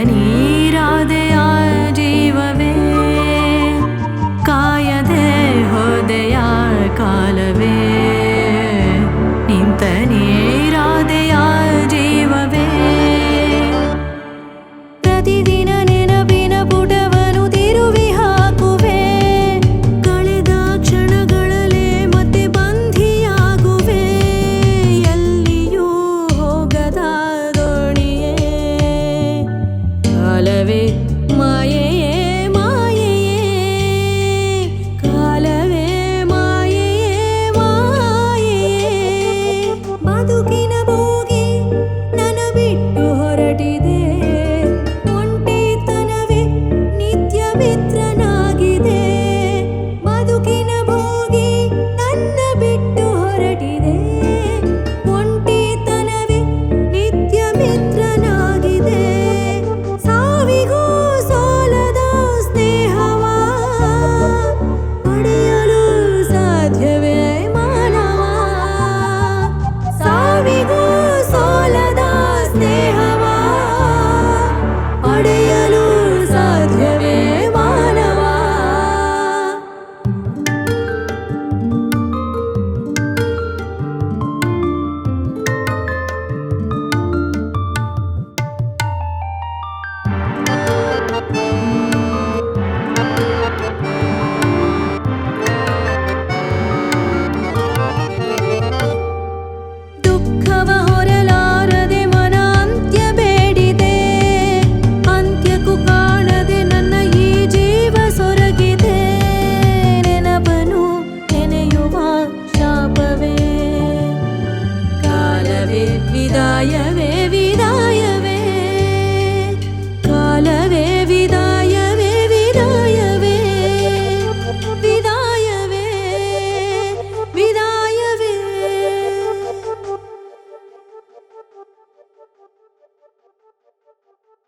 ನೀರಾದೆಯ ಜೀವವೇ ಕಾಯದೆ ಹೋದೆಯ ಕಾಲವೇ ನಿಂತ ನೀರಾದೆಯ ಜೀವವೇ ಪ್ರತಿದಿನ ನೆನಪಿನ ಪುಟವನ್ನು ತಿರುವಿ ಹಾಕುವೆ ಕಳೆದ ಕ್ಷಣಗಳಲ್ಲೇ ಮತ್ತೆ ಬಂಧಿಯಾಗುವೆ ಎಲ್ಲಿಯೂ ಹೋಗದ ದೋಣಿಯೇ ಕಾಲವೇ ಮಾಯೆಯೇ ಮಾಯೆಯೇ ಕಾಲವೇ ಮಾಯೆಯೇ ಮಾಯೆಯೇ ಬದುಕಿನ ಬೋಗಿ ನನ್ನ ಬಿಟ್ಟು ಹೊರಟಿದೆ ಒಂಟಿತನವೇ ನಿತ್ಯ ಮಿತ್ರನಾಗಿದೆ ಬದುಕಿನ ಬೋಗಿ ನನ್ನ ಬಿಟ್ಟು ಹೊರಟಿದೆ ಒಂಟಿತನವೇ ನಿತ್ಯ ಮಿತ್ರನಾಗಿದೆ ಸಾವಿಗೂ ಸೋಲದ ಸ್ನೇಹವ ಪಡೆಯಲು ಸಾಧ್ಯವೇ ಮಾನವ ಸಾವಿಗೂ ಸೋಲದ ಸ್ನೇಹವ ಪಡೆಯಲು ಸಾಧ್ಯವೇ ಮಾನವ ದುಃಖವ ಹೊರಲಾರದೆ ಮನ ಅಂತ್ಯ ಬೇಡಿದೆ ಅಂತ್ಯಕ್ಕೂ ಕಾಣದೆ ನನ್ನ ಈ ಜೀವ ಸೊರಗಿದೆ ನೆನಪನು ನೆನೆಯುವ ಶಾಪವೇ ಕಾಲವೇ ವಿದಾಯ